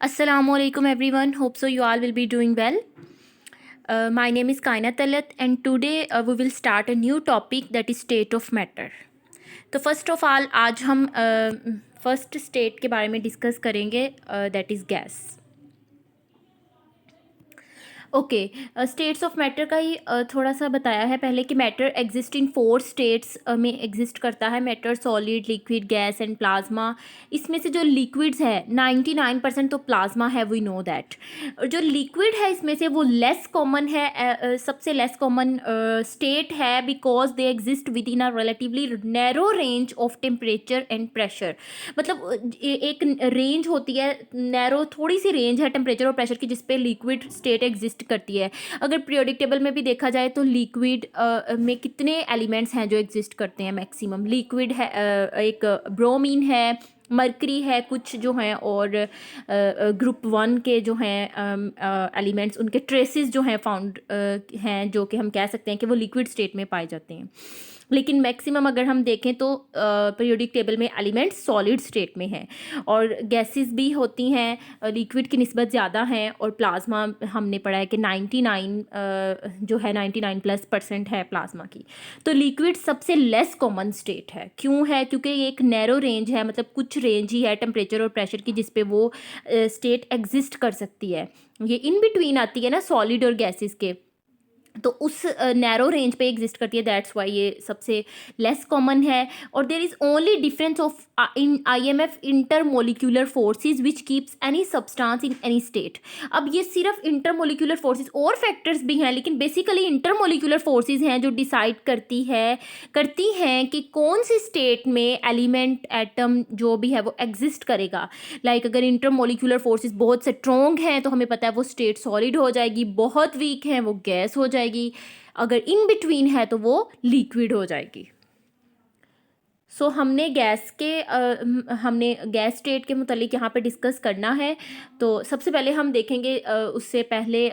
Assalamualaikum everyone. Hope so you all will be doing well. My name is Kaina Talat and today we will start a new topic that is state of matter. तो first of all आज हम first state के बारे में discuss करेंगे that is gas. Okay. States of matter का ही थोड़ा सा बताया है पहले कि मैटर एग्जिस्ट इन 4 स्टेट्स में एग्जिस्ट करता है. Matter, solid, liquid, gas and plasma. इसमें से जो लिक्विड्स है 99% तो प्लाज्मा है, वी नो दैट. और जो लिक्विड है इसमें से वो लेस कॉमन है, सबसे लेस कॉमन स्टेट है because they exist with in a relatively narrow range of temperature and pressure. मतलब एक रेंज होती है, नैरो थोड़ी सी रेंज है टेम्परेचर और प्रेशर की जिसपे लिक्विड स्टेट एग्जिस्ट करती है. अगर पीरियोडिक टेबल में भी देखा जाए तो लिक्विड में कितने एलिमेंट्स हैं जो एग्जिस्ट करते हैं. मैक्सिमम लिक्विड है, एक ब्रोमीन है, मरकरी है कुछ जो हैं, और ग्रुप 1 के जो हैं एलिमेंट्स उनके ट्रेसेस जो हैं फाउंड हैं, जो कि हम कह सकते हैं कि वो लिक्विड स्टेट में पाए जाते हैं. लेकिन मैक्सिमम अगर हम देखें तो पीरियोडिक टेबल में एलिमेंट्स सॉलिड स्टेट में हैं, और गैसेस भी होती हैं लिक्विड की निस्बत ज़्यादा हैं, और प्लाज्मा हमने पढ़ा है कि 99 जो है 99+% है प्लाज्मा की. तो लिक्विड सबसे लेस कॉमन स्टेट है. क्यों है? क्योंकि ये एक नैरो रेंज है, मतलब कुछ रेंज ही है टेम्परेचर और प्रेशर की जिस पे वो स्टेट एग्जिस्ट कर सकती है. ये इन बिटवीन आती है ना सॉलिड और गैसेस के, तो उस नैरो रेंज पे एग्जिस्ट करती है. दैट्स वाई ये सबसे लेस कॉमन है. और there is only difference of in IMF intermolecular forces which keeps any substance in any state. अब ये सिर्फ इंटरमोलिकुलर फोर्सेस, और फैक्टर्स भी हैं लेकिन बेसिकली इंटरमोलिकुलर फोर्सेस हैं जो डिसाइड करती हैं कि कौन सी स्टेट में एलिमेंट एटम जो भी है वो एग्जिस्ट करेगा. लाइक अगर इंटरमोलिकुलर फोर्सेस बहुत स्ट्रॉन्ग हैं तो हमें पता है वो स्टेट सॉलिड हो जाएगी, बहुत वीक हैं वो गैस हो जाएगी, अगर इन बिटवीन है तो वो लिक्विड हो जाएगी. सो हमने गैस स्टेट के मुतालिक यहाँ पे डिस्कस करना है. तो सबसे पहले हम देखेंगे उससे पहले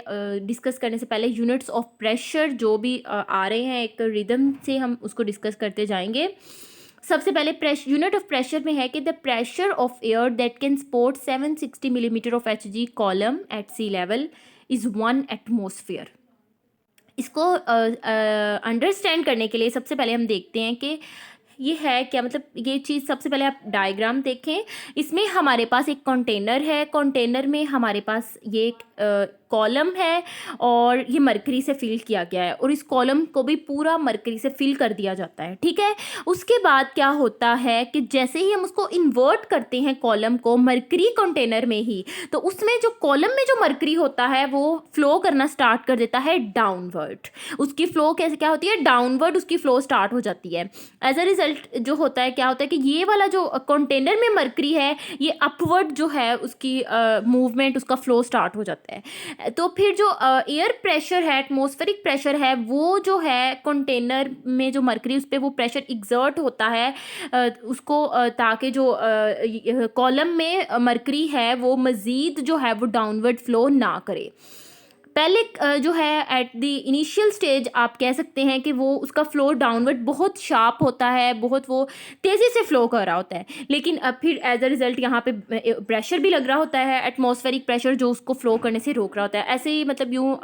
डिस्कस करने से पहले यूनिट्स ऑफ प्रेशर जो भी आ रहे हैं एक रिदम से हम उसको डिस्कस करते जाएंगे. सबसे पहले यूनिट ऑफ प्रेशर में है कि the pressure of air that can support 760 millimetre of Hg column at sea level is 1 atmosphere. इसको अंडरस्टैंड करने के लिए सबसे पहले हम देखते हैं कि ये है क्या. मतलब ये चीज़ सबसे पहले आप डायग्राम देखें. इसमें हमारे पास एक कंटेनर है, कंटेनर में हमारे पास ये एक कॉलम है और ये मरकरी से फिल किया गया है, और इस कॉलम को भी पूरा मरकरी से फिल कर दिया जाता है. ठीक है. उसके बाद क्या होता है कि जैसे ही हम उसको इन्वर्ट करते हैं कॉलम को मरकरी कंटेनर में ही, तो उसमें जो कॉलम में जो मरकरी होता है वो फ्लो करना स्टार्ट कर देता है डाउनवर्ड. उसकी फ्लो कैसे क्या होती है? डाउनवर्ड उसकी फ्लो स्टार्ट हो जाती है. एज अ रिजल्ट जो होता है क्या होता है कि ये वाला जो कंटेनर में मरकरी है ये अपवर्ड जो है उसकी मूवमेंट, उसका फ्लो स्टार्ट हो जाता है. तो फिर जो एयर प्रेशर है, एटमॉस्फेरिक प्रेशर है, वो जो है कंटेनर में जो मरकरी उस पर वो प्रेशर एग्जर्ट होता है उसको ताकि जो कॉलम में मरकरी है वो मज़ीद जो है वो डाउनवर्ड फ्लो ना करे. पहले जो है एट द इनिशियल स्टेज आप कह सकते हैं कि वो उसका फ्लो डाउनवर्ड बहुत शार्प होता है, बहुत वो तेज़ी से फ्लो कर रहा होता है. लेकिन अब फिर एज अ रिज़ल्ट यहाँ पे प्रेशर भी लग रहा होता है, एटमॉस्फेरिक प्रेशर जो उसको फ्लो करने से रोक रहा होता है. ऐसे ही मतलब यूँ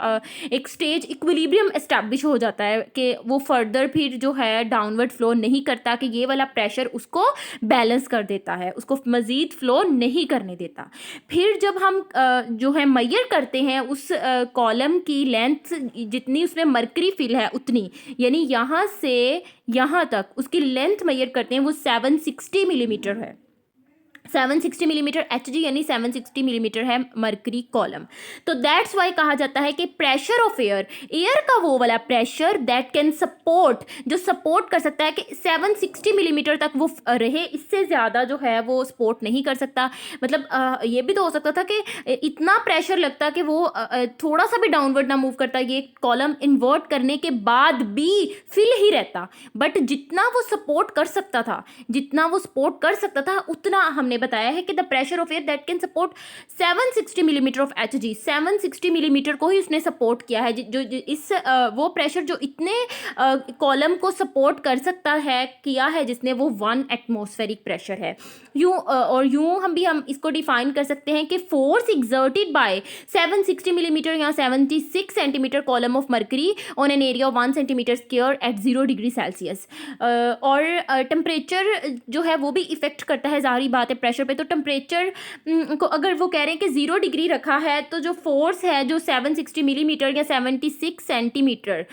एक स्टेज इक्विलिब्रियम एस्टैब्लिश हो जाता है कि वो फर्दर फिर जो है डाउनवर्ड फ्लो नहीं करता, कि ये वाला प्रेशर उसको बैलेंस कर देता है, उसको मज़ीद फ्लो नहीं करने देता. फिर जब हम जो है मेजर करते हैं उस कॉलम की लेंथ, जितनी उसमें मरकरी फिल है उतनी, यानी यहाँ से यहाँ तक उसकी लेंथ मेजर करते हैं, वो 760 मिलीमीटर है. 760 मिलीमीटर Hg यानी 760 मिलीमीटर है मरकरी कॉलम. तो दैट्स वाई कहा जाता है कि प्रेशर ऑफ एयर का वो वाला प्रेशर दैट कैन सपोर्ट, जो सपोर्ट कर सकता है कि 760 मिलीमीटर तक वो रहे, इससे ज़्यादा जो है वो सपोर्ट नहीं कर सकता. मतलब ये भी तो हो सकता था कि इतना प्रेशर लगता कि वो थोड़ा सा भी डाउनवर्ड ना मूव करता, ये कॉलम इन्वर्ट करने के बाद भी फिल ही रहता. बट जितना वो सपोर्ट कर सकता था उतना हमने हमने बताया है कि the pressure of air that can support 760 millimetre of Hg, 760 millimetre को ही उसने सपोर्ट किया है, इस वो प्रेशर जो इतने कॉलम को सपोर्ट कर सकता है किया है जिसने, वो 1 एटमॉस्फेरिक प्रेशर है। यूं हम इसको डिफाइन कर सकते हैं कि फोर्स एग्जर्टेड बाय 760 मिलीमीटर या 76 centimetre column of mercury on an area of 1 centimetre square at 0 degree Celsius. और टेम्परेचर जो है वो भी इफेक्ट करता है, जाहिर बात है, प्रेशर पे। तो टेम्परेचर को अगर वो कह रहे हैं कि 0 डिग्री रखा है, तो जो फोर्स है जो 760 मिलीमीटर या 76 सेंटीमीटर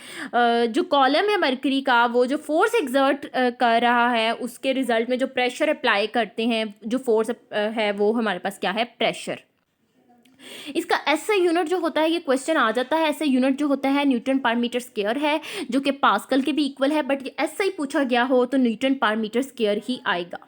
जो कॉलम है मरकरी का, वो जो फोर्स एग्जर्ट कर रहा है उसके रिजल्ट में जो प्रेशर अप्लाई करते हैं, जो फोर्स है वो हमारे पास क्या है, प्रेशर। इसका ऐसा यूनिट जो होता है, ये क्वेश्चन आ जाता है, ऐसा यूनिट जो होता है न्यूटन पर मीटर स्क्वायर है, जो कि पास्कल के भी इक्वल है, बट ये ऐसा ही पूछा गया हो तो न्यूटन पर मीटर स्क्वायर ही आएगा।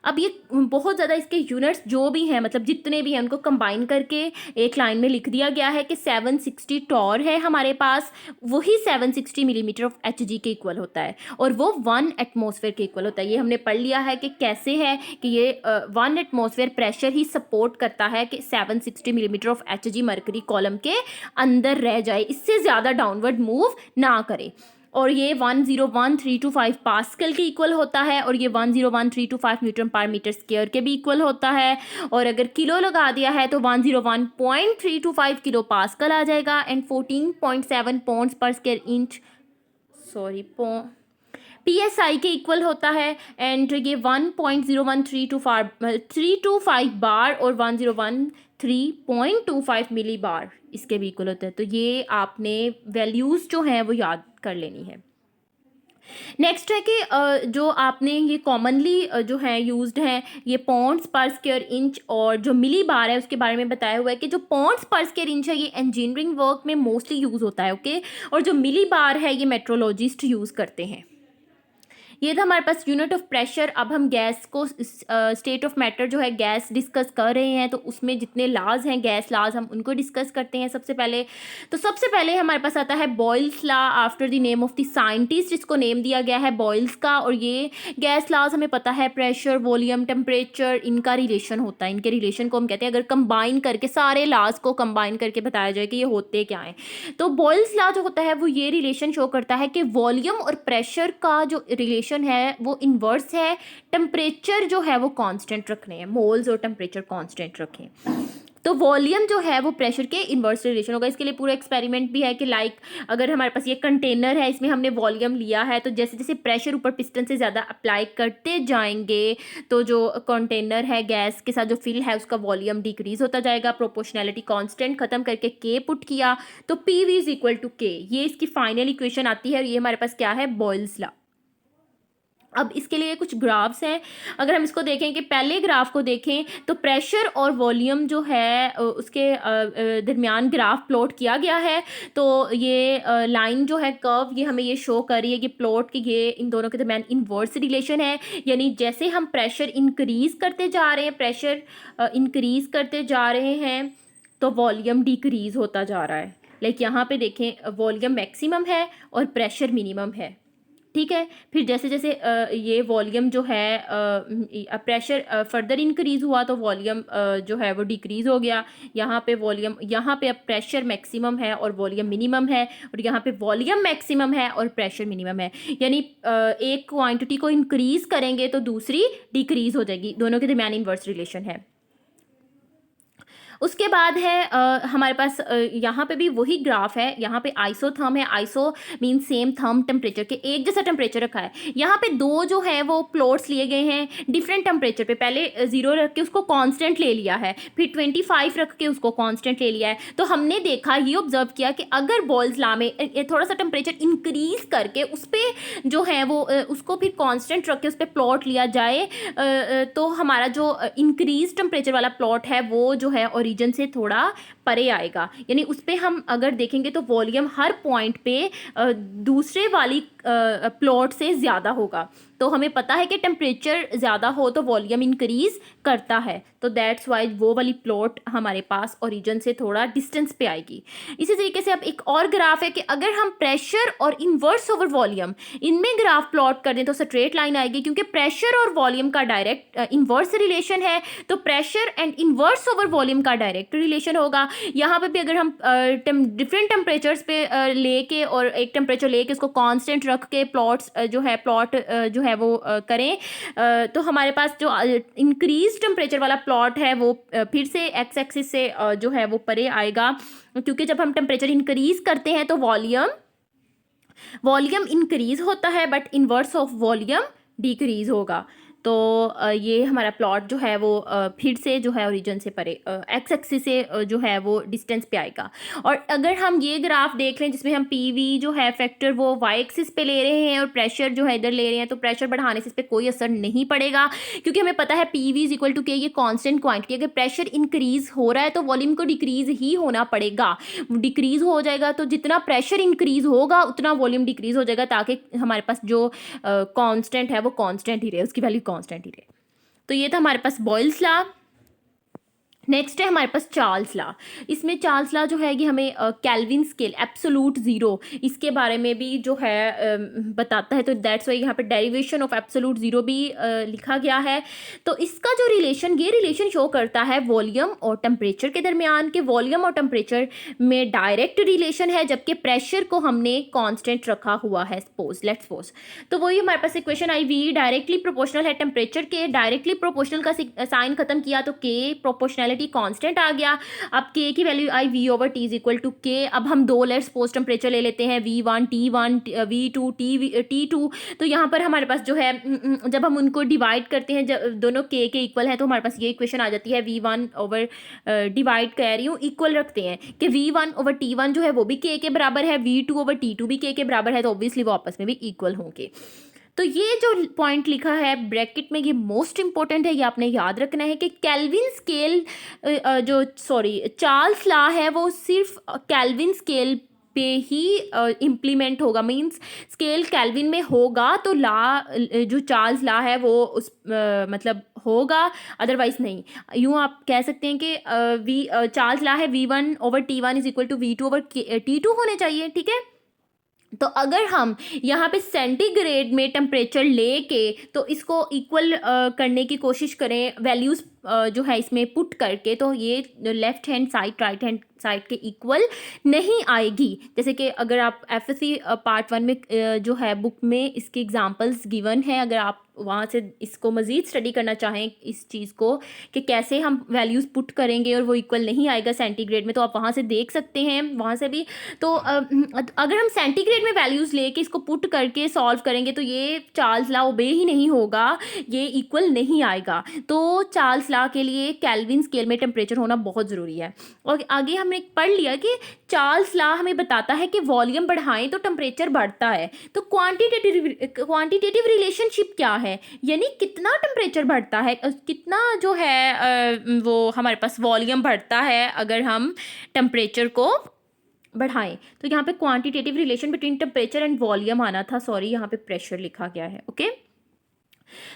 अब ये बहुत ज़्यादा इसके यूनिट्स जो भी हैं, मतलब जितने भी हैं, उनको कंबाइन करके एक लाइन में लिख दिया गया है कि 760 टॉर है हमारे पास, वही 760 मिलीमीटर ऑफ Hg के इक्वल होता है, और वो 1 एटमॉस्फेयर के इक्वल होता है। ये हमने पढ़ लिया है कि कैसे है कि ये 1 एटमॉस्फेयर प्रेशर ही सपोर्ट करता है कि 760 millimetre of Hg mercury column के अंदर रह जाए, इससे ज़्यादा डाउनवर्ड मूव ना करे। और ये 101325 पास्कल के इक्वल होता है, और ये 101325 न्यूटन पर मीटर स्क्वायर के भी इक्वल होता है। और अगर किलो लगा दिया है तो 101.325 किलो पास्कल आ जाएगा, एंड 14.7 पाउंड्स पर स्क्वायर इंच, PSI के इक्वल होता है। एंड ये 1.01325 बार और 1013.25 मिली बार इसके भी इक्वल होता है। तो ये आपने वैल्यूज़ जो हैं वो याद कर लेनी है। नेक्स्ट है कि जो आपने ये कॉमनली जो है यूज्ड हैं, ये पाउंड्स पर स्क्वायर इंच और जो मिली बार है उसके बारे में बताया हुआ है कि जो पाउंड्स पर स्क्वायर इंच है ये इंजीनियरिंग वर्क में मोस्टली यूज़ होता है, ओके। और जो मिली बार है ये मेट्रोलॉजिस्ट यूज़ करते हैं। ये था हमारे पास यूनिट ऑफ प्रेशर। अब हम गैस को, स्टेट ऑफ मैटर जो है गैस डिस्कस कर रहे हैं, तो उसमें जितने लाज हैं, गैस लाज, हम उनको डिस्कस करते हैं। सबसे पहले हमारे पास आता है Boyle's law, after the name of the scientist, इसको नेम दिया गया है बॉयल्स का। और ये गैस लाज हमें पता है, प्रेशर, वॉल्यूम, टेम्परेचर, इनका रिलेशन होता है। इनके रिलेशन को हम कहते हैं, अगर कंबाइन करके सारे लाज को कंबाइन करके बताया जाए कि ये होते क्या हैं, तो बॉयल्स लॉ जो होता है वो ये रिलेशन शो करता है कि वॉल्यूम और प्रेशर का जो रिलेशन है वो इन्वर्स है, टेम्परेचर जो है वो कांस्टेंट रखने हैं, मोल्स और टेम्परेचर कांस्टेंट रखें, तो वॉल्यूम जो है वो प्रेशर के इन्वर्स रिलेशन होगा। इसके लिए पूरा एक्सपेरिमेंट भी है कि लाइक अगर हमारे पास ये कंटेनर है, इसमें हमने वॉल्यूम लिया है, तो जैसे जैसे प्रेशर ऊपर पिस्टन से ज़्यादा अप्लाई करते जाएंगे, तो जो कंटेनर है गैस के साथ जो फिल है उसका वॉल्यूम डिक्रीज होता जाएगा। प्रोपोर्शनैलिटी कांस्टेंट खत्म करके के पुट किया, तो PV इज इक्वल टू के, ये इसकी फाइनल इक्वेशन आती है। और ये हमारे पास क्या है, बॉयल्स लॉ। अब इसके लिए कुछ ग्राफ्स हैं, अगर हम इसको देखें कि पहले ग्राफ को देखें तो प्रेशर और वॉल्यूम जो है उसके दरमियान ग्राफ प्लॉट किया गया है। तो ये लाइन जो है कर्व, ये हमें ये शो कर रही है कि प्लॉट की ये इन दोनों के दरमियान इन्वर्स रिलेशन है, यानी जैसे हम प्रेशर इंक्रीज़ करते जा रहे हैं, प्रेशर इंक्रीज़ करते जा रहे हैं, तो वॉल्यूम डिक्रीज़ होता जा रहा है। लाइक यहाँ पे देखें, वॉल्यूम मैक्सिमम है और प्रेशर मिनिमम है, ठीक है। फिर जैसे जैसे ये वॉल्यूम जो है प्रेशर फर्दर इंक्रीज़ हुआ, तो वॉल्यूम जो है वो डिक्रीज़ हो गया। यहाँ पे वॉल्यूम, यहाँ पे अब प्रेशर मैक्सिमम है और वॉल्यूम मिनिमम है, और यहाँ पे वॉल्यूम मैक्सिमम है और प्रेशर मिनिमम है, यानी एक क्वांटिटी को इंक्रीज़ करेंगे तो दूसरी डिक्रीज़ हो जाएगी, दोनों के दरमियान इन्वर्स रिलेशन है। उसके बाद है हमारे पास यहाँ पे भी वही ग्राफ है, यहाँ पे आइसोथर्म है, iso mean same therm temperature के एक जैसा टेम्परेचर रखा है। यहाँ पे दो जो है वो प्लॉट्स लिए गए हैं डिफरेंट टेम्परेचर पे, पहले 0 रख के उसको कांस्टेंट ले लिया है, फिर 25 रख के उसको कांस्टेंट ले लिया है। तो हमने देखा, ये ऑब्जर्व किया कि अगर बॉयल्स लॉ में थोड़ा सा टेम्परेचर इंक्रीज करके उस पर जो है वो उसको फिर कांस्टेंट रख के उस पर प्लॉट लिया जाए, तो हमारा जो इंक्रीज टेम्परेचर वाला प्लॉट है वो जो है ओरिजिन से थोड़ा परे आएगा, यानी उस पर हम अगर देखेंगे तो वॉल्यूम हर पॉइंट पे दूसरे वाली प्लॉट से ज़्यादा होगा। तो हमें पता है कि टेम्परेचर ज़्यादा हो तो वॉल्यूम इंक्रीज़ करता है, तो दैट्स वाई वो वाली प्लॉट हमारे पास ओरिजिन से थोड़ा डिस्टेंस पे आएगी। इसी तरीके से अब एक और ग्राफ है कि अगर हम प्रेशर और इन्वर्स ओवर वॉल्यूम इनमें ग्राफ प्लॉट कर दें तो स्ट्रेट लाइन आएगी, क्योंकि प्रेशर और वॉल्यूम का डायरेक्ट इन्वर्स रिलेशन है, तो pressure and inverse over volume का डायरेक्ट रिलेशन होगा। यहाँ पे भी अगर हम डिफरेंट टेम्परेचर्स पे लेके और एक टेम्परेचर लेके उसको कांस्टेंट रख के प्लॉट जो है वो करें, तो हमारे पास जो इंक्रीज टेम्परेचर वाला प्लॉट है वो फिर से एक्स एक्सिस से जो है वो परे आएगा, क्योंकि जब हम टेम्परेचर इंक्रीज करते हैं तो वॉल्यूम इंक्रीज होता है but inverse of volume decrease होगा। तो ये हमारा प्लॉट जो है वो फिर से जो है ओरिजिन से परे एक्स एक्सिस से जो है वो डिस्टेंस पे आएगा। और अगर हम ये ग्राफ देख लें जिसमें हम पीवी जो है फैक्टर वो वाई एक्सिस पे ले रहे हैं और प्रेशर जो है इधर ले रहे हैं, तो प्रेशर बढ़ाने से इस पर कोई असर नहीं पड़ेगा, क्योंकि हमें पता है पीवी इज इक्वल टू के, ये कांस्टेंट क्वांटिटी। अगर प्रेशर इंक्रीज हो रहा है तो वॉल्यूम को डिक्रीज ही होना पड़ेगा, डिक्रीज हो जाएगा तो जितना प्रेशर इंक्रीज होगा उतना वॉल्यूम डिक्रीज हो जाएगा, ताकि हमारे पास जो कांस्टेंट है वो कांस्टेंट ही रहे, उसकी वैल्यू कांस्टेंट ही रहे। तो ये था हमारे पास बॉयल्स लॉ। नेक्स्ट है हमारे पास चार्ल्स लॉ। इसमें चार्ल्स लॉ जो है ये हमें केल्विन स्केल एब्सोलूट ज़ीरो इसके बारे में भी जो है बताता है, तो दैट्स वाई यहाँ पे डेरिवेशन ऑफ एब्सोलूट ज़ीरो भी लिखा गया है। तो इसका जो रिलेशन शो करता है वॉल्यूम और टेम्परेचर के दरमियान, के वॉल्यूम और टेम्परेचर में डायरेक्ट रिलेशन है, जबकि प्रेशर को हमने कांस्टेंट रखा हुआ है लेट्स सपोज। तो वही हमारे पास इक्वेशन आई, वी डायरेक्टली प्रोपोर्शनल है टेम्परेचर के, डायरेक्टली प्रोपोर्शनल का साइन खत्म किया तो के प्रोपोर्शनल कांस्टेंट आ गया। अब के की वैल्यू आई V over T is equal to K. अब हम दो लेट्स सपोज टेम्परेचर ले लेते हैं V1 T1 V2 T2। तो यहाँ पर हमारे पास जो है जब हम उनको डिवाइड करते हैं, जब दोनों के इक्वल है तो हमारे पास ये इक्वेशन आ जाती है V1 ओवर डिवाइड कह रही हूँ इक्वल रखते हैं कि V1 ओवर T1 जो है वो भी के बराबर है, V2 ओवर T2 भी के बराबर है, तो ऑब्वियसली वो आपस में भी इक्वल होंगे। तो ये जो पॉइंट लिखा है ब्रैकेट में ये मोस्ट इंपॉर्टेंट है, ये आपने याद रखना है कि केल्विन स्केल चार्ल्स लॉ है वो सिर्फ केल्विन स्केल पे ही इम्प्लीमेंट होगा, मींस स्केल केल्विन में होगा तो लॉ जो चार्ल्स लॉ है वो उस मतलब होगा, अदरवाइज नहीं। यूँ आप कह सकते हैं कि चार्ल्स लॉ है V1 over T1 is equal to V2 over T2 होने चाहिए, ठीक है। तो अगर हम यहाँ पे सेंटीग्रेड में टेम्परेचर लेके तो इसको इक्वल करने की कोशिश करें वैल्यूज़ जो है इसमें पुट करके, तो ये left hand side right hand side के इक्वल नहीं आएगी। जैसे कि अगर आप एफएससी पार्ट 1 में जो है बुक में इसके एग्जांपल्स गिवन है, अगर आप वहाँ से इसको मज़ीद स्टडी करना चाहें इस चीज़ को कि कैसे हम वैल्यूज़ पुट करेंगे और वो इक्वल नहीं आएगा सेंटीग्रेड में, तो आप वहाँ से देख सकते हैं वहाँ से भी। तो अगर हम सेंटीग्रेड में वैल्यूज़ लेके इसको पुट करके सॉल्व करेंगे तो ये चार्ल्स लॉ ओबे ही नहीं होगा, ये इक्वल नहीं आएगा। तो चार्ल्स लॉ के लिए केल्विन स्केल में टेम्परेचर होना बहुत ज़रूरी है। और आगे हमने पढ़ लिया कि चार्ल्स लॉ हमें बताता है कि वॉल्यूम बढ़ाएं तो टेम्परेचर बढ़ता है। तो क्वांटिटेटिव रिलेशनशिप क्या है, यानी कितना टेम्परेचर बढ़ता है, कितना जो है वो हमारे पास वॉल्यूम बढ़ता है अगर हम टेम्परेचर को बढ़ाएं। तो यहाँ पे quantitative relation between temperature and volume आना था, सॉरी यहाँ पे प्रेशर लिखा गया है, ओके।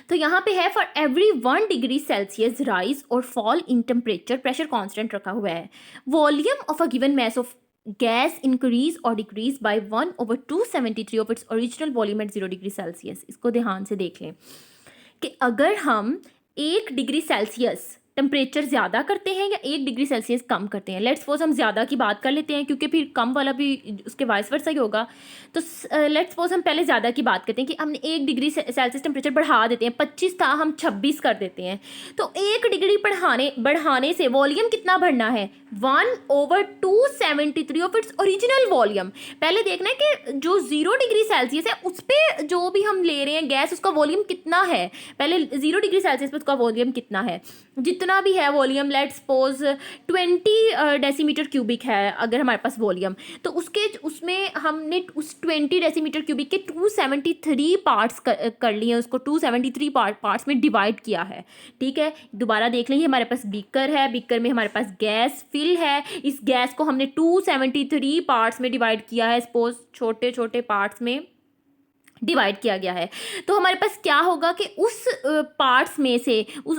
तो यहाँ पे है for every 1 degree Celsius rise और fall in temperature pressure constant रखा हुआ है, volume of a given mass of gas increase और decrease by 1/273 of its original volume at 0 degree Celsius. इसको ध्यान से देख लें कि अगर हम 1 डिग्री सेल्सियस टेम्परेचर ज़्यादा करते हैं या 1 डिग्री सेल्सियस कम करते हैं, लेट्स सपोज हम ज़्यादा की बात कर लेते हैं क्योंकि फिर कम वाला भी उसके वाइस वर्सा ही होगा। तो लेट्स सपोज हम पहले ज़्यादा की बात करते हैं कि हमने 1 डिग्री सेल्सियस टेम्परेचर बढ़ा देते हैं, 25 था हम 26 कर देते हैं। तो 1 डिग्री बढ़ाने से वॉल्यूम कितना बढ़ना है, 1/273 ऑफ इट्स ओरिजिनल वॉल्यूम। पहले देखना है कि जो 0 डिग्री सेल्सियस है उस पर जो भी हम ले रहे हैं गैस उसका वॉल्यूम कितना है, पहले 0 डिग्री सेल्सियस पर उसका वॉल्यूम कितना है, जितना भी है volume, let's suppose 20 decimetre cubic है अगर हमारे पास वॉल्यूम, तो उसमें हमने उस 20 डेसीमीटर क्यूबिक के 273 पार्ट्स कर लिए हैं, उसको 273 पार्ट्स में डिवाइड किया है, ठीक है। दोबारा देख लेंगे, हमारे पास बीकर है, बीकर में हमारे पास गैस फिल है, इस गैस को हमने 273 पार्ट्स में डिवाइड किया है, सपोज छोटे छोटे पार्ट्स में डिवाइड किया गया है। तो हमारे पास क्या होगा कि उस पार्ट्स में से उस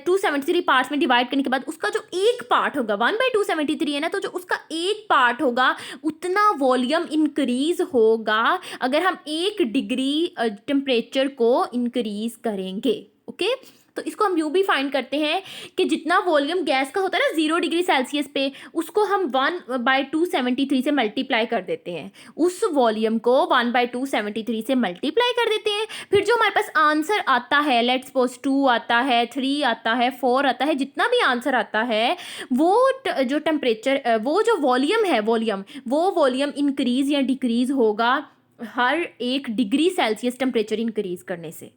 273 पार्ट्स में डिवाइड करने के बाद उसका जो एक पार्ट होगा 1/273 है ना, तो जो उसका एक पार्ट होगा उतना वॉल्यूम इंक्रीज होगा अगर हम 1 डिग्री टेम्परेचर को इंक्रीज करेंगे। ओके, तो इसको हम यूँ भी फाइंड करते हैं कि जितना वॉल्यूम गैस का होता है ना 0 डिग्री सेल्सियस पे, उसको हम 1/273 से मल्टीप्लाई कर देते हैं। उस वॉल्यूम को 1/273 से मल्टीप्लाई कर देते हैं। फिर जो हमारे पास आंसर आता है, लेट्स सपोज 2 आता है, 3 आता है, 4 आता है, जितना भी आंसर आता है वो जो टेम्परेचर वो जो वॉल्यूम है वो वॉल्यूम इंक्रीज या डिक्रीज होगा हर 1 डिग्री सेल्सियस टेम्परेचर इंक्रीज करने से।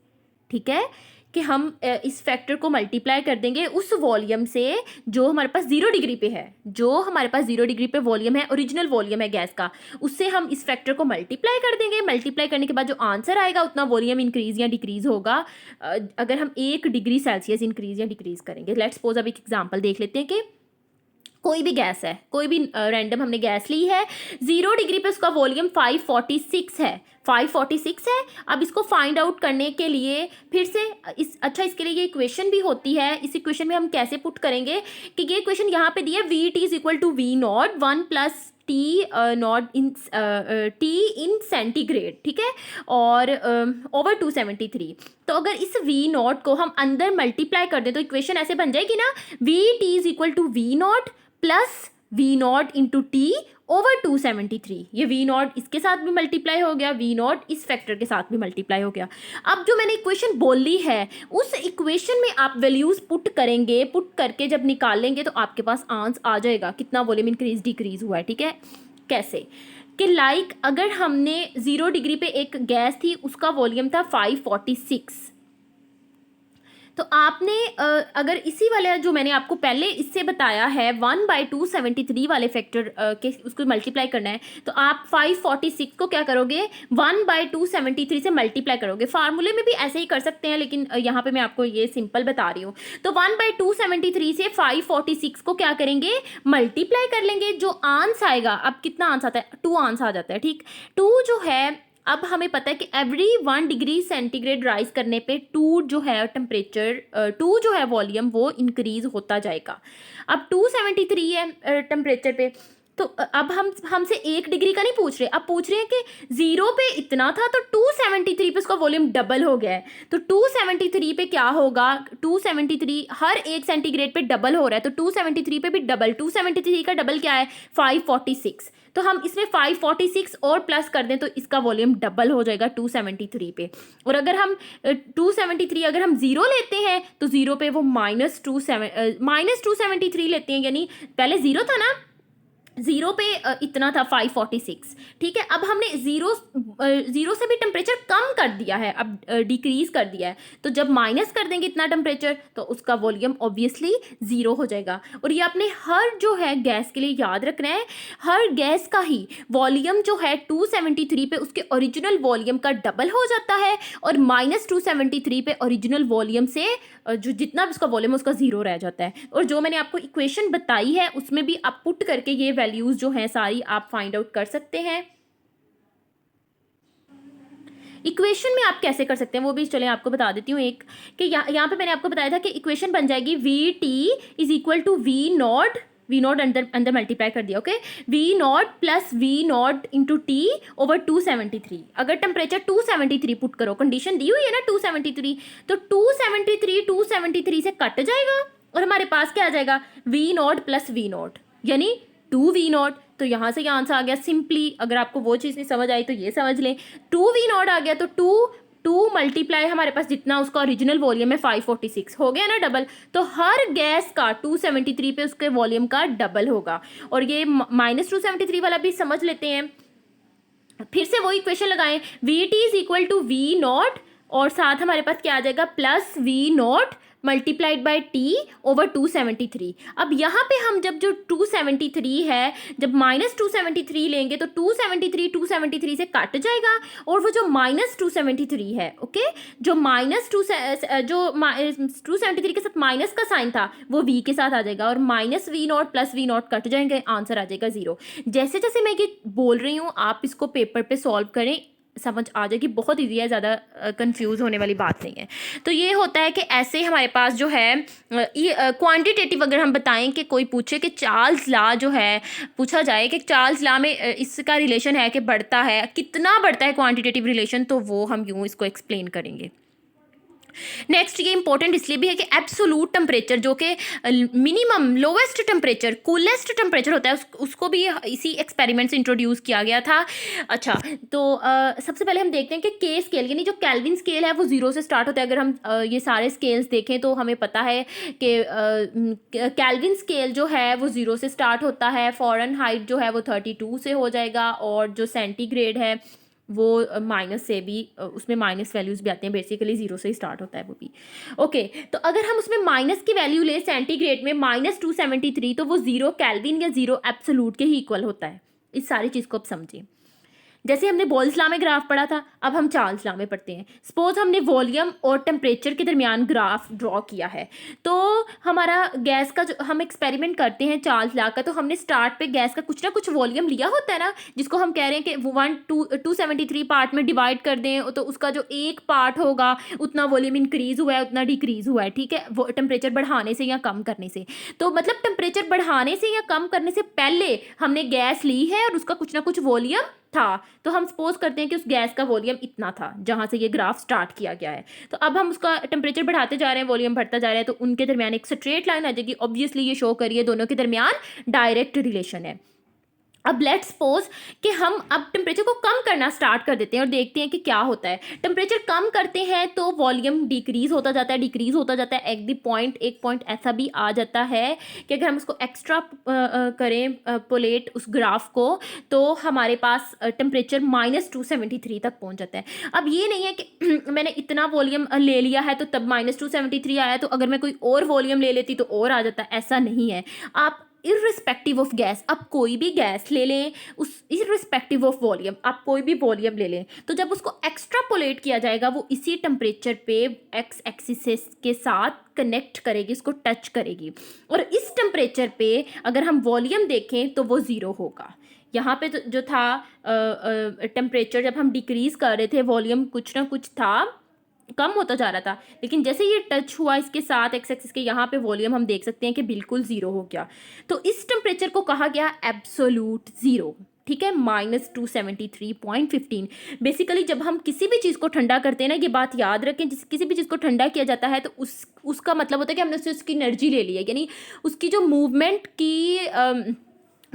ठीक है, कि हम इस फैक्टर को मल्टीप्लाई कर देंगे उस वॉल्यूम से जो हमारे पास 0 डिग्री पे है, जो हमारे पास 0 डिग्री पे वॉल्यूम है, ओरिजिनल वॉल्यूम है गैस का, उससे हम इस फैक्टर को मल्टीप्लाई कर देंगे। मल्टीप्लाई करने के बाद जो आंसर आएगा उतना वॉल्यूम इंक्रीज या डिक्रीज होगा अगर हम 1 डिग्री सेल्सियस इंक्रीज या डिक्रीज करेंगे। लेट्स सपोज अब एक एग्जांपल देख लेते हैं कि कोई भी गैस है, कोई भी रैंडम हमने गैस ली है, 0 डिग्री पे उसका वॉल्यूम 546 है, 546 है। अब इसको फाइंड आउट करने के लिए फिर से इसके लिए ये इक्वेशन भी होती है। इस इक्वेशन में हम कैसे पुट करेंगे कि ये इक्वेशन यहाँ पे दी है, V T is equal to V naught 1 plus T naught in T in centigrade, ठीक है, और ओवर 273। तो अगर इस वी नॉट को हम अंदर मल्टीप्लाई कर दें तो इक्वेशन ऐसे बन जाएगी ना, V T is equal to V naught plus V naught into T over 273। ये वी नॉट इसके साथ भी मल्टीप्लाई हो गया, वी नॉट इस फैक्टर के साथ भी मल्टीप्लाई हो गया। अब जो मैंने इक्वेशन बोली है उस इक्वेशन में आप वैल्यूज पुट करेंगे, पुट करके जब निकालेंगे तो आपके पास आंसर आ जाएगा कितना वॉल्यूम इंक्रीज डिक्रीज हुआ है। ठीक है, कैसे कि लाइक अगर हमने 0 डिग्री पे एक गैस थी, उसका वॉल्यूम था 546, तो आपने अगर इसी वाले जो मैंने आपको पहले इससे बताया है 1/273 वाले फैक्टर के उसको मल्टीप्लाई करना है, तो आप 546 को क्या करोगे 1/273 से मल्टीप्लाई करोगे। फार्मूले में भी ऐसे ही कर सकते हैं, लेकिन यहाँ पे मैं आपको ये सिंपल बता रही हूँ। तो 1/273 से 546 को क्या करेंगे मल्टीप्लाई कर लेंगे। जो आंसर आएगा, अब कितना आंसर आता है, 2 आंसर आ जाता है। ठीक, 2 जो है, अब हमें पता है कि एवरी 1 डिग्री सेंटीग्रेड राइज करने पे 2 जो है टेम्परेचर 2 जो है वॉल्यूम वो इंक्रीज होता जाएगा। अब 273 है टेम्परेचर पे, तो अब हमसे 1 डिग्री का नहीं पूछ रहे, अब पूछ रहे हैं कि 0 पे इतना था तो 273 पे उसका वॉल्यूम डबल हो गया है। तो 273 पे क्या होगा, 273 हर 1 सेंटीग्रेड पे डबल हो रहा है, तो 273 पे भी डबल, 273 का डबल क्या है 546। तो हम इसमें 546 और प्लस कर दें तो इसका वॉल्यूम डबल हो जाएगा 273 पे। और अगर हम 273 अगर हम 0 लेते हैं तो 0 पे वो -273 लेते हैं, यानी पहले 0 था ना, 0 पे इतना था 546। ठीक है, अब हमने 0 से भी टेम्परेचर कम कर दिया है, अब डिक्रीज कर दिया है, तो जब माइनस कर देंगे इतना टेम्परेचर तो उसका वॉल्यूम ऑब्वियसली 0 हो जाएगा। और ये आपने हर जो है गैस के लिए याद रखना है, हर गैस का ही वॉल्यूम जो है 273 पे उसके ओरिजिनल वॉल्यूम का डबल हो जाता है, और -273 पे ओरिजिनल वॉल्यूम से जो जितना भी उसका वॉल्यूम है उसका 0 रह जाता है। और जो मैंने आपको इक्वेशन बताई है उसमें भी आप पुट करके ये वैल्यूज जो हैं सारी आप फाइंड आउट कर सकते हैं। इक्वेशन में आप कैसे कर सकते हैं वो भी चलें आपको बता देती हूँ एक, कि यहाँ पे मैंने आपको बताया था कि इक्वेशन बन जाएगी V T is equal to V naught अंदर मल्टीप्लाई कर दिया, okay, V naught plus V naught into T over 273। अगर टेम्परेचर 273 पुट करो, कंडीशन दी हुई है ना 273, तो 273 से कट जाएगा और हमारे पास क्या आ जाएगा V naught plus V naught, यानी 2 वी नॉट। तो यहाँ से ये आंसर आ गया सिंपली। अगर आपको वो चीज़ नहीं समझ आई तो ये समझ लें, 2 वी नॉट आ गया तो 2 मल्टीप्लाई हमारे पास जितना उसका ओरिजिनल वॉल्यूम है 546 हो गया ना डबल, तो हर गैस का 273 पे उसके वॉल्यूम का डबल होगा। और ये -273 वाला भी समझ लेते हैं, फिर से वही इक्वेशन लगाएं, V T is equal to V naught और साथ हमारे पास क्या आ जाएगा plus V naught multiplied by T over 273। अब यहाँ पे हम जब जो 273 है जब -273 लेंगे तो 273 से कट जाएगा, और वो जो -273 है, ओके, जो -273 के साथ माइनस का साइन था वो v के साथ आ जाएगा, और -v0 प्लस v0 कट जाएंगे, आंसर आ जाएगा 0। जैसे जैसे मैं ये बोल रही हूँ आप इसको पेपर पे सॉल्व करें, समझ आ जाएगी, बहुत ईजी है, ज़्यादा कंफ्यूज होने वाली बात नहीं है। तो ये होता है कि ऐसे हमारे पास जो है क्वांटिटेटिव, अगर हम बताएं कि कोई पूछे कि चार्ल्स लॉ जो है, पूछा जाए कि चार्ल्स लॉ में इसका रिलेशन है कि बढ़ता है, कितना बढ़ता है क्वांटिटेटिव रिलेशन, तो वो हम यूँ इसको एक्सप्लेन करेंगे। नेक्स्ट ये इंपॉर्टेंट इसलिए भी है कि एब्सोलूट टेम्परेचर जो कि minimum lowest temperature coolest temperature होता है उसको भी इसी एक्सपेरिमेंट से इंट्रोड्यूस किया गया था। अच्छा, तो सबसे पहले हम देखते हैं कि के स्केल यानी जो केल्विन स्केल है वो 0 से स्टार्ट होता है। अगर हम ये सारे स्केल्स देखें तो हमें पता है कि केल्विन स्केल जो है वो 0 से स्टार्ट होता है, फ़ारेनहाइट जो है वो 32 से हो जाएगा, और जो सेंटीग्रेड है वो माइनस से भी उसमें माइनस वैल्यूज़ भी आती हैं, बेसिकली 0 से ही स्टार्ट होता है वो भी। ओके, तो अगर हम उसमें माइनस की वैल्यू लें सेंटीग्रेड में -273, तो वो 0 केल्विन या 0 एब्सोलूट के ही इक्वल होता है। इस सारी चीज़ को आप समझिए। जैसे हमने बोल्स लॉ में ग्राफ पढ़ा था, अब हम चार्ल्स लॉ में पढ़ते हैं। सपोज हमने वॉल्यूम और टेम्परेचर के दरमियान ग्राफ ड्रॉ किया है, तो हमारा गैस का जो हम एक्सपेरिमेंट करते हैं चार्ल्स लॉ का, तो हमने स्टार्ट पे गैस का कुछ ना कुछ वॉल्यूम लिया होता है ना, जिसको हम कह रहे हैं कि 273 पार्ट में डिवाइड कर दें, तो उसका जो एक पार्ट होगा उतना वॉल्यूम इंक्रीज हुआ है, उतना डिक्रीज हुआ है, ठीक है, वो टेम्परेचर बढ़ाने से या कम करने से। तो मतलब टेम्परेचर बढ़ाने से या कम करने से पहले हमने गैस ली है और उसका कुछ ना कुछ वॉल्यूम था, तो हम सपोज करते हैं कि उस गैस का वॉल्यूम इतना था जहां से ये ग्राफ स्टार्ट किया गया है। तो अब हम उसका टेम्परेचर बढ़ाते जा रहे हैं, वॉल्यूम बढ़ता जा रहा है, तो उनके दरमियान एक स्ट्रेट लाइन आ जाएगी। ऑब्वियसली ये शो करिए दोनों के दरमियान डायरेक्ट रिलेशन है। अब लेट्स सपोज कि हम अब टेम्परेचर को कम करना स्टार्ट कर देते हैं और देखते हैं कि क्या होता है। टेम्परेचर कम करते हैं तो वॉल्यूम डिक्रीज होता जाता है, डिक्रीज होता जाता है, एक पॉइंट ऐसा भी आ जाता है कि अगर हम उसको एक्स्ट्रा करें पोलेट उस ग्राफ को, तो हमारे पास टेम्परेचर -273 तक पहुंच जाता है। अब ये नहीं है कि मैंने इतना वॉल्यूम ले लिया है तो तब -273 आया, तो अगर मैं कोई और वॉल्यूम ले लेती तो और आ जाता, ऐसा नहीं है। आप इर्रिस्पेक्टिव ऑफ गैस, आप कोई भी गैस ले लें, उस इर्रिस्पेक्टिव ऑफ वॉल्यूम आप कोई भी वॉल्यूम ले लें, तो जब उसको एक्स्ट्रापोलेट किया जाएगा वो इसी टेम्परेचर पे एक्स एक्सिस के साथ कनेक्ट करेगी, इसको टच करेगी, और इस टेम्परेचर पे अगर हम वॉल्यूम देखें तो वो 0 होगा। यहाँ पे जो था टेम्परेचर जब हम डिक्रीज कर रहे थे, वॉल्यूम कुछ ना कुछ था, कम होता जा रहा था, लेकिन जैसे ये टच हुआ इसके साथ एक्स एक्सिस के, यहाँ पे वॉल्यूम हम देख सकते हैं कि बिल्कुल 0 हो गया। तो इस टेम्परेचर को कहा गया एब्सोल्यूट 0, ठीक है, -273.15। बेसिकली जब हम किसी भी चीज़ को ठंडा करते हैं ना, ये बात याद रखें, जिस किसी भी चीज़ को ठंडा किया जाता है तो उसका मतलब होता है कि हमने उससे उसकी एनर्जी ले ली है, यानी उसकी जो मूवमेंट की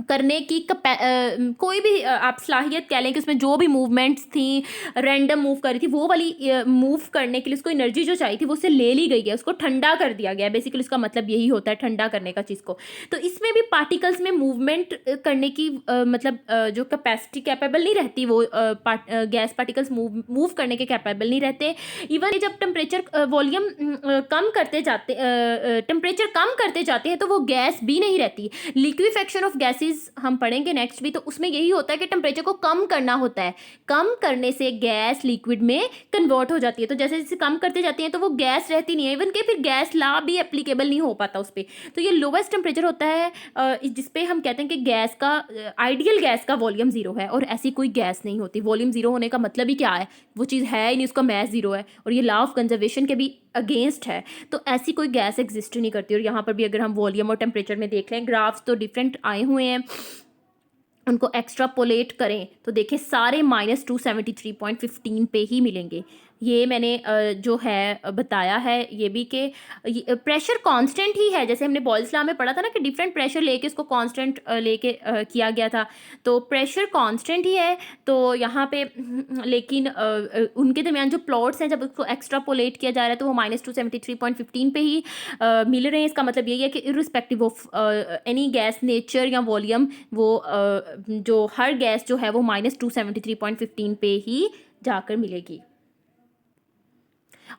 करने की कोई भी आप सलाहियत कह लें कि उसमें जो भी मूवमेंट्स थी, रैंडम मूव कर रही थी, वो वाली मूव करने के लिए उसको एनर्जी जो चाहिए थी वो उससे ले ली गई है, उसको ठंडा कर दिया गया है। बेसिकली उसका मतलब यही होता है, ठंडा करने का चीज़ को। तो इसमें भी पार्टिकल्स में मूवमेंट करने की मतलब जो कैपेसिटी कैपेबल नहीं रहती, वो गैस पार्टिकल्स मूव करने के कैपेबल नहीं रहते। इवन जब टेम्परेचर वॉल्यूम कम करते जाते टेम्परेचर कम करते जाते हैं तो वो गैस भी नहीं रहती। लिक्विफेक्शन ऑफ गैसेस हम पढ़ेंगे नेक्स्ट भी, तो उसमें यही होता है कि टेम्परेचर को कम करना होता है, कम करने से गैस लिक्विड में कन्वर्ट हो जाती है। तो जैसे जैसे कम करते जाते हैं तो वो गैस रहती नहीं है, इवन के फिर गैस लॉ भी एप्लीकेबल नहीं हो पाता उस पर। तो ये लोवेस्ट टेम्परेचर होता है जिसपे हम कहते हैं कि गैस का आइडियल गैस का वॉल्यूम 0 है, और ऐसी कोई गैस नहीं होती। वॉल्यूम 0 होने का मतलब ही क्या है, वो चीज़ है ही नहीं, उसका मैस 0 है, और ये लॉ ऑफ कंजर्वेशन के भी अगेंस्ट है। तो ऐसी कोई गैस एग्जिस्ट नहीं करती। और यहाँ पर भी अगर हम वॉल्यूम और टेम्परेचर में देख लें, ग्राफ्स तो डिफरेंट आए हुए हैं, उनको एक्स्ट्रापोलेट करें तो देखें सारे -273.15 पे ही मिलेंगे। ये मैंने जो है बताया है ये भी कि प्रेशर कांस्टेंट ही है। जैसे हमने बॉयल्स लॉ में पढ़ा था ना कि डिफरेंट प्रेशर लेके उसको कांस्टेंट लेके किया गया था, तो प्रेशर कांस्टेंट ही है। तो यहाँ पे लेकिन उनके दरमियान जो प्लॉट्स हैं, जब उसको एक्स्ट्रापोलेट किया जा रहा है तो वो -273.15 पे ही मिल रहे हैं। इसका मतलब यही है कि irrespective of any gas nature या वॉल्यूम, वो जो हर गैस जो है वो -273.15 पे ही जाकर मिलेगी।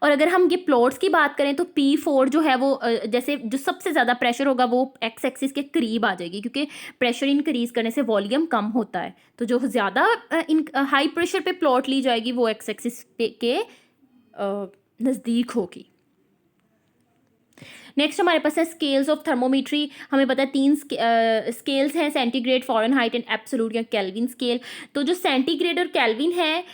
और अगर हम ये प्लॉट्स की बात करें तो P4 जो है वो जैसे जो सबसे ज़्यादा प्रेशर होगा वो एक्स एक्सिस के करीब आ जाएगी, क्योंकि प्रेशर इंक्रीज करने से वॉल्यूम कम होता है। तो जो ज़्यादा हाई प्रेशर पे प्लॉट ली जाएगी वो एक्स एक्सिस के नज़दीक होगी। नेक्स्ट हमारे पास है स्केल्स ऑफ थर्मोमीट्री। हमें पता है 3 स्केल्स हैं, सेंटीग्रेड, फ़ारेनहाइट एंड एब्सोल्यूट या केल्विन स्केल। तो जो सेंटीग्रेड और केल्विन है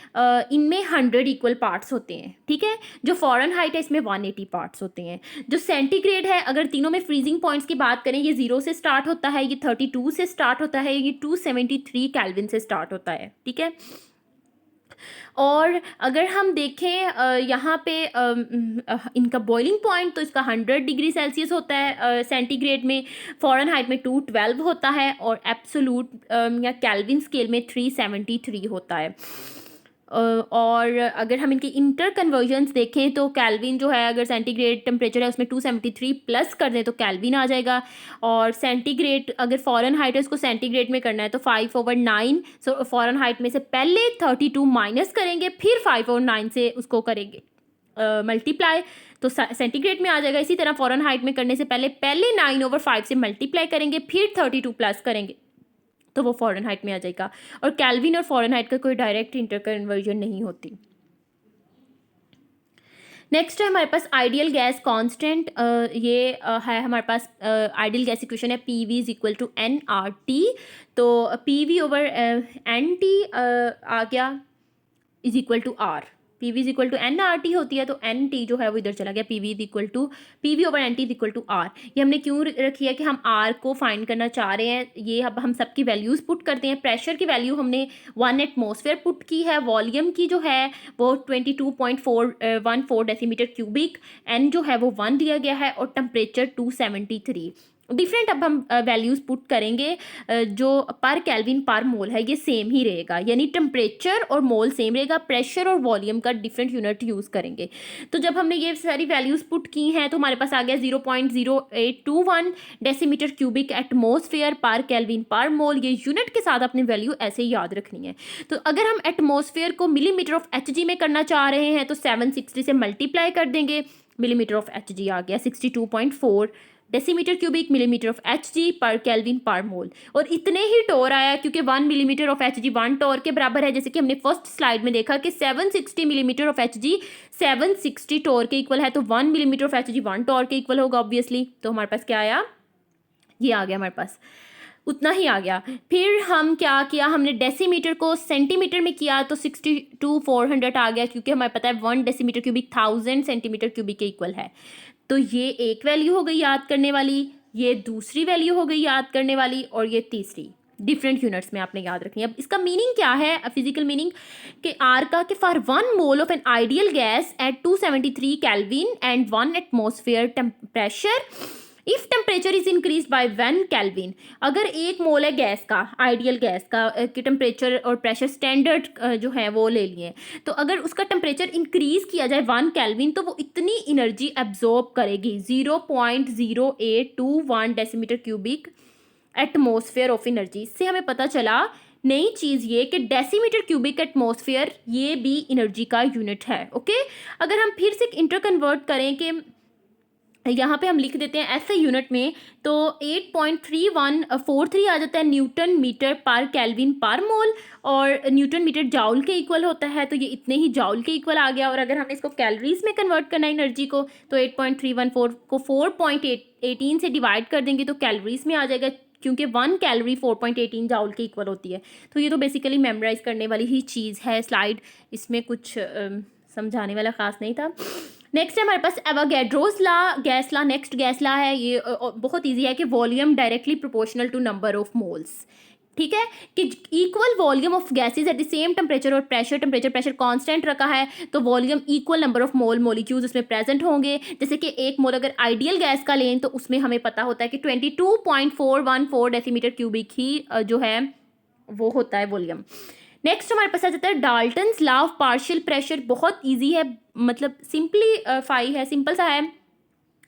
इनमें 100 इक्वल पार्ट्स होते हैं, ठीक है। जो फ़ारेनहाइट है इसमें 180 पार्ट्स होते हैं। जो सेंटीग्रेड है, अगर तीनों में फ्रीजिंग पॉइंट्स की बात करें, ये 0 से स्टार्ट होता है, ये 32 से स्टार्ट होता है, ये 273 केल्विन से स्टार्ट होता है, ठीक है। और अगर हम देखें यहाँ पे इनका बॉइलिंग पॉइंट, तो इसका 100 डिग्री सेल्सियस होता है सेंटीग्रेड में, फ़ारेनहाइट में 212 होता है, और एब्सोलूट या केल्विन स्केल में 373 होता है। और अगर हम इनके इंटर कन्वर्जन्स देखें तो केल्विन जो है, अगर सेंटीग्रेड टेम्परेचर है उसमें 273 प्लस कर दें तो केल्विन आ जाएगा। और सेंटीग्रेड अगर फ़ारेनहाइट है उसको सेंटीग्रेड में करना है तो 5/9, सो फ़ारेनहाइट में से पहले 32 माइनस करेंगे, फिर 5/9 से उसको करेंगे मल्टीप्लाई, तो सेंटीग्रेड में आ जाएगा। इसी तरह फ़ारेनहाइट में करने से पहले 9/5 से मल्टीप्लाई करेंगे, फिर 32 प्लस करेंगे तो वो फ़ारेनहाइट में आ जाएगा। और केल्विन और फ़ारेनहाइट का कोई डायरेक्ट इंटर कन्वर्जन नहीं होती। नेक्स्ट है हमारे पास आइडियल गैस कांस्टेंट। ये है हमारे पास आइडियल गैस इक्वेशन है PV is equal to nRT। तो PV ओवर NT आ गया is equal to R। PV is equal to nRT होती है, तो NT जो है वो इधर चला गया, PV over NT is equal to R। ये हमने क्यों रखी है कि हम R को फाइंड करना चाह रहे हैं। ये अब हम सबकी वैल्यूज़ पुट करते हैं। प्रेशर की वैल्यू हमने 1 एटमॉस्फेयर पुट की है, वॉल्यूम की जो है वो 22.414 डेसीमीटर क्यूबिक, N जो है वो 1 दिया गया है, और टेम्परेचर 273। डिफरेंट अब हम वैल्यूज़ पुट करेंगे। जो पर केल्विन पर मोल है ये सेम ही रहेगा, यानी टेम्परेचर और मोल सेम रहेगा, प्रेशर और वॉल्यूम का डिफरेंट यूनिट यूज़ करेंगे। तो जब हमने ये सारी वैल्यूज़ पुट की हैं तो हमारे पास आ गया 0.0821 डेसीमीटर क्यूबिक एटमॉस्फेयर पर केल्विन पर मोल। ये यूनिट के साथ अपनी वैल्यू ऐसे ही याद रखनी है। तो अगर हम एटमॉस्फेयर को मिलीमीटर ऑफ Hg में करना चाह रहे हैं तो 760 से मल्टीप्लाई कर देंगे, मिलीमीटर ऑफ Hg आ गया 62.4 decimetre cubic millimetre of Hg पर केल्विन पर मोल। और इतने ही टोर आया क्योंकि 1 मिलीमीटर ऑफ Hg 1 टोर के बराबर है, जैसे कि हमने फर्स्ट स्लाइड में देखा कि 760 मिलीमीटर ऑफ Hg 760 टोर के इक्वल है, तो 1 मिलीमीटर ऑफ Hg 1 टोर के इक्वल होगा ऑब्वियसली। तो हमारे पास क्या आया, ये आ गया हमारे पास, उतना ही आ गया। फिर हम क्या किया, हमने डेसीमीटर को सेंटीमीटर में किया तो 62,400 आ गया, क्योंकि हमें पता है 1 डेसीमीटर क्यूबिक 1000 सेंटीमीटर क्यूबिक के इक्वल है। तो ये एक वैल्यू हो गई याद करने वाली, ये दूसरी वैल्यू हो गई याद करने वाली, और ये तीसरी। डिफरेंट यूनिट्स में आपने याद रखनी है। अब इसका मीनिंग क्या है, फिजिकल मीनिंग कि आर का कि for 1 mole of an ideal gas at 273 kelvin and 1 atmosphere pressure, if temperature is increase by 1 kelvin. अगर 1 मोल है गैस का, आइडियल गैस का कि टेम्परेचर और प्रेशर स्टैंडर्ड जो है वो ले लिए, तो अगर उसका टेम्परेचर इंक्रीज किया जाए 1 केल्विन तो वो इतनी एनर्जी एब्जॉर्ब करेगी, 0.0821 decimetre cubic atmosphere of energy. इससे हमें पता चला नई चीज़ ये कि डेसीमीटर क्यूबिक एटमॉस्फेयर ये भी एनर्जी का यूनिट है। ओके, अगर हम फिर से इंटर कन्वर्ट करें कि यहाँ पे हम लिख देते हैं ऐसे यूनिट में, तो 8.3143 आ जाता है न्यूटन मीटर पर केल्विन पर मोल, और न्यूटन मीटर जाउल के इक्वल होता है, तो ये इतने ही जाउल के इक्वल आ गया। और अगर हमने इसको कैलोरीज में कन्वर्ट करना है एनर्जी को, तो 8.314 को 4.18 से डिवाइड कर देंगे तो कैलोरीज में आ जाएगा, क्योंकि 1 कैलोरी 4.18 जाउल के इक्वल होती है। तो ये तो बेसिकली मेमोराइज करने वाली ही चीज़ है स्लाइड, इसमें कुछ समझाने वाला ख़ास नहीं था। नेक्स्ट है हमारे पास Avogadro's law, gas law. Next gas law है, ये बहुत इजी है कि volume directly proportional to number of moles. ठीक है, कि equal volume of gases at the same temperature और प्रेशर कांस्टेंट रखा है, तो volume equal number of molecules उसमें प्रेजेंट होंगे। जैसे कि 1 मोल अगर आइडियल गैस का लें तो उसमें हमें पता होता है कि 22.414 डेसीमीटर क्यूबिक ही जो है वो होता है वॉल्यूम। नेक्स्ट हमारे पास आ जाता है Dalton's law of partial pressure. बहुत इजी है, मतलब सिंपलीफाई है, सिंपल सा है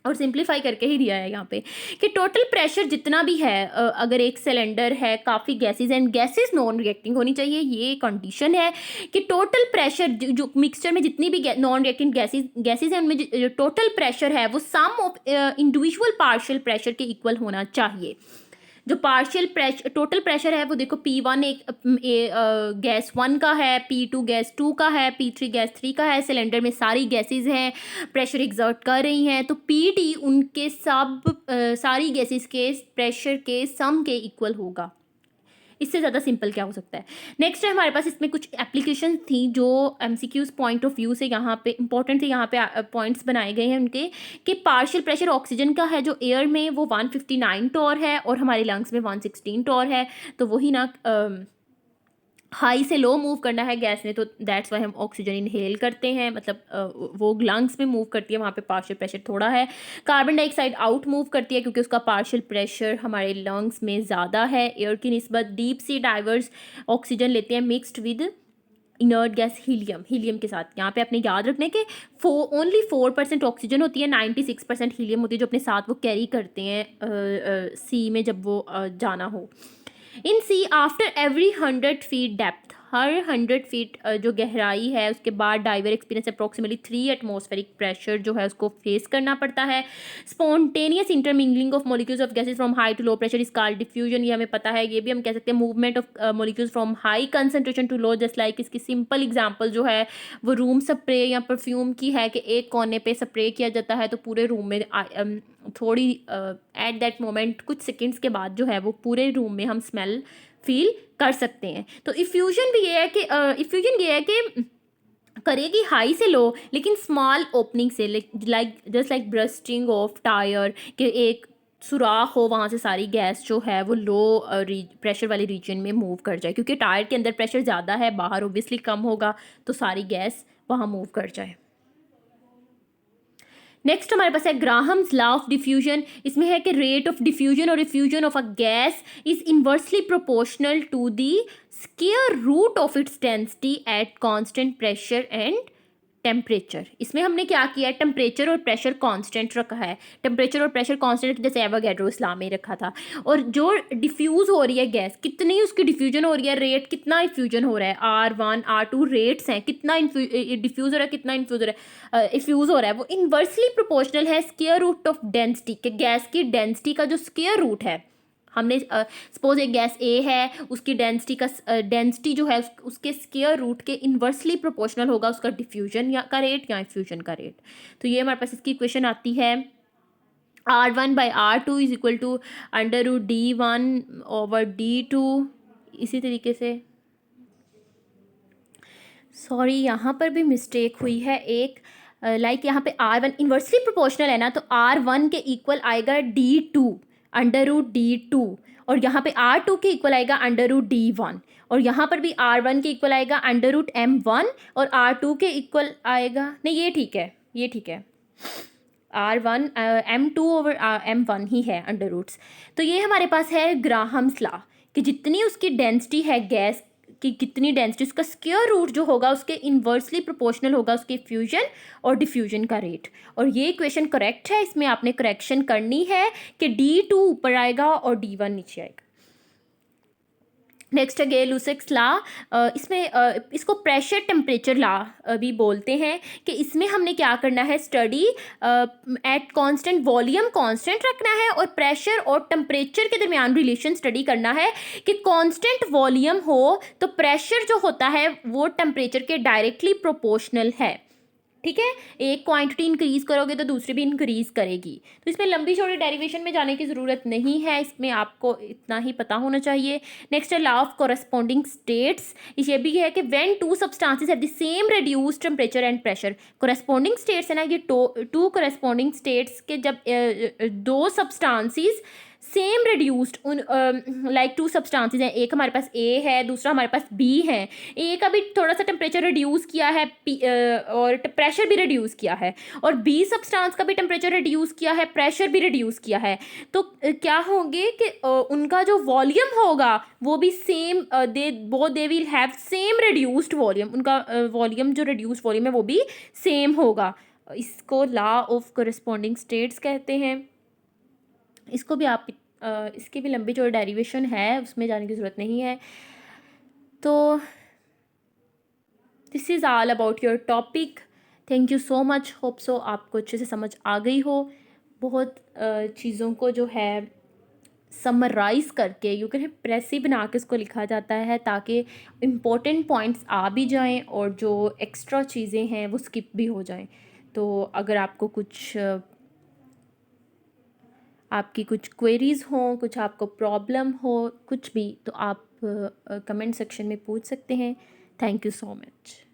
और सिंपलीफाई करके ही दिया है यहाँ पे कि टोटल प्रेशर जितना भी है, अगर एक सिलेंडर है, काफ़ी gases and gases non reacting होनी चाहिए, ये कंडीशन है कि टोटल प्रेशर जो मिक्सचर में जितनी भी नॉन रिएक्टिंग गैसेस हैं उनमें जो टोटल प्रेशर है वो सम ऑफ इंडिविजुअल पार्शियल प्रेशर के इक्वल होना चाहिए। जो पार्शियल प्रेशर टोटल प्रेशर है वो देखो P1 गैस 1 का है, P2 गैस 2 का है, P3 गैस 3 का है। सिलेंडर में सारी गैसेस हैं, प्रेशर एग्जर्ट कर रही हैं, तो PT उनके सारी गैसेस के प्रेशर के सम के इक्वल होगा। इससे ज़्यादा सिंपल क्या हो सकता है। नेक्स्ट है हमारे पास इसमें कुछ एप्लीकेशन थी जो MCQs पॉइंट ऑफ व्यू से यहाँ पे इंपॉर्टेंट थे, यहाँ पे पॉइंट्स बनाए गए हैं उनके, कि पार्शियल प्रेशर ऑक्सीजन का है जो एयर में वो 159 टॉर है और हमारे लंग्स में 116 टॉर है। तो वही ना हाई से लो मूव करना है गैस ने, तो दैट्स वाई हम ऑक्सीजन इनहेल करते हैं, मतलब वो लंग्स में मूव करती है, वहाँ पे पार्शियल प्रेशर थोड़ा है। कार्बन डाइऑक्साइड आउट मूव करती है क्योंकि उसका पार्शियल प्रेशर हमारे लंग्स में ज़्यादा है एयर की निस्बत। डीप सी डाइवर्स ऑक्सीजन लेते हैं mixed with inert gas helium के साथ। यहाँ पे अपने याद रखने के ओनली 4% ऑक्सीजन होती है, 96% हीलियम होती है जो अपने साथ वो कैरी करते हैं सी में जब वो जाना हो। In sea after every 100 feet depth, हर 100 फीट जो गहराई है उसके बाद diver experience approximately 3 atmospheric pressure जो है उसको फेस करना पड़ता है। Spontaneous intermingling of molecules of gases from high to low pressure is called diffusion, ये हमें पता है। ये भी हम कह सकते हैं movement of molecules from high concentration to low, just like इसकी सिंपल एग्जांपल जो है वो रूम स्प्रे या परफ्यूम की है कि एक कोने पे स्प्रे किया जाता है तो पूरे रूम में थोड़ी एट दैट मोमेंट कुछ सेकेंड्स के बाद जो है वो पूरे रूम में हम स्मेल फील कर सकते हैं। तो इफ्यूजन भी ये है कि करेगी हाई से लो लेकिन स्मॉल ओपनिंग से, just like bursting of tyre, कि एक सुराख हो वहाँ से सारी गैस जो है वो लो प्रेशर वाले रीजन में मूव कर जाए, क्योंकि टायर के अंदर प्रेशर ज़्यादा है, बाहर ओब्वियसली कम होगा, तो सारी गैस वहाँ मूव कर जाए। नेक्स्ट हमारे पास है ग्राहम्स लॉ ऑफ डिफ्यूजन। इसमें है कि रेट ऑफ डिफ्यूजन और diffusion of a gas is inversely proportional to the square root of its density at constant pressure and temperature. इसमें हमने क्या किया है, टेम्परेचर और प्रेशर कांस्टेंट रखा है। टेम्परेचर और प्रेशर कांस्टेंट जैसे एवोगैड्रो लॉ में रखा था। और जो डिफ्यूज़ हो रही है गैस, कितनी उसकी डिफ्यूजन हो रही है, रेट कितना इफ्यूजन हो रहा है, R1 R2 रेट्स हैं, कितना डिफ्यूज़ हो रहा है, कितना इफ्यूज़ हो रहा है, वो इन्वर्सली प्रोपोर्शनल है स्क्वायर रूट ऑफ डेंसिटी के, गैस की डेंसिटी का जो स्क्वायर रूट है। हमने सपोज एक गैस ए है, उसकी डेंसिटी जो है उसके स्क्वायर रूट के इन्वर्सली प्रोपोर्शनल होगा उसका डिफ्यूजन का रेट या इफ्यूजन का रेट। तो ये हमारे पास इसकी इक्वेशन आती है R1/R2 is equal to √D1/D2। इसी तरीके से सॉरी यहाँ पर भी मिस्टेक हुई है एक, यहाँ पे R1 इन्वर्सली प्रोपोर्शनल है ना, तो R1 के इक्वल आएगा D2 और यहाँ पे R2 के इक्वल आएगा √D1 और यहाँ पर भी R1 के इक्वल आएगा √M1 और R2 के इक्वल आएगा, नहीं ये ठीक है R1 M2/M1 ही है अंडर रूट्स। तो ये हमारे पास है ग्राहम्स लॉ कि जितनी उसकी डेंसिटी है गैस कि कितनी डेंसिटी, उसका स्क्वायर रूट जो होगा उसके इन्वर्सली प्रोपोर्शनल होगा उसके फ्यूजन और डिफ्यूजन का रेट। और ये इक्वेशन करेक्ट है, इसमें आपने करेक्शन करनी है कि D2 ऊपर आएगा और D1 नीचे आएगा। नेक्स्ट है गै-लुसाक्स लॉ। इसमें इसको प्रेशर टेम्परेचर लॉ भी बोलते हैं कि इसमें हमने क्या करना है, study at constant volume constant रखना है और प्रेशर और टेम्परेचर के दरमियान रिलेशन स्टडी करना है कि कांस्टेंट वॉल्यूम हो तो प्रेशर जो होता है वो टेम्परेचर के डायरेक्टली प्रोपोर्शनल है। ठीक है, एक क्वांटिटी इंक्रीज करोगे तो दूसरी भी इंक्रीज करेगी। तो इसमें लंबी चौड़ी डेरिवेशन में जाने की ज़रूरत नहीं है, इसमें आपको इतना ही पता होना चाहिए। नेक्स्ट है लॉ ऑफ कोरस्पॉन्डिंग स्टेट्स। ये भी है कि when to substances have the same reduced temperature and pressure. Corresponding states है ना, ये टू कोरस्पॉन्डिंग स्टेट्स के जब दो substances same reduced like to substances हैं, एक हमारे पास ए है दूसरा हमारे पास बी है, ए का भी थोड़ा सा टेम्परेचर रिड्यूस किया है और प्रेशर भी रिड्यूस किया है और बी सब्सटेंस का भी टेम्परेचर रिड्यूस किया है, प्रेशर भी रिड्यूस किया है, तो क्या होंगे कि उनका जो वॉल्यूम होगा वो भी same, they will have same reduced volume, उनका वॉल्यूम जो रिड्यूस्ड वॉल्यूम है वो भी सेम होगा। इसको लॉ ऑफ कोरस्पॉन्डिंग स्टेट्स कहते हैं। इसको भी आप इसकी भी लंबी चौड़ी डेरिवेशन है, उसमें जाने की ज़रूरत नहीं है। तो this is all about your topic. Thank you so much, hope so आपको अच्छे से समझ आ गई हो। बहुत चीज़ों को जो है समराइज़ करके यू कैन प्रेसी बना के उसको लिखा जाता है, ताकि इम्पोर्टेंट पॉइंट्स आ भी जाएं और जो एक्स्ट्रा चीज़ें हैं वो स्किप भी हो जाएं। तो अगर आपको कुछ आपकी कुछ क्वेरीज़ हों, कुछ आपको प्रॉब्लम हो, कुछ भी, तो आप कमेंट सेक्शन में पूछ सकते हैं। Thank you so much.